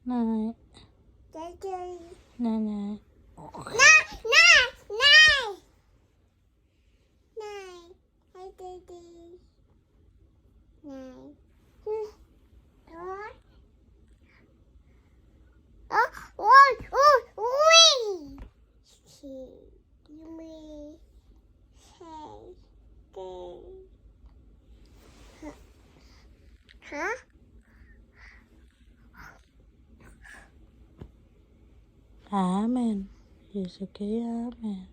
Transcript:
Night. Daddy. Night night. Night, night, night. Night. Hey, Daddy. Night. Huh? Amen. It's okay, amen.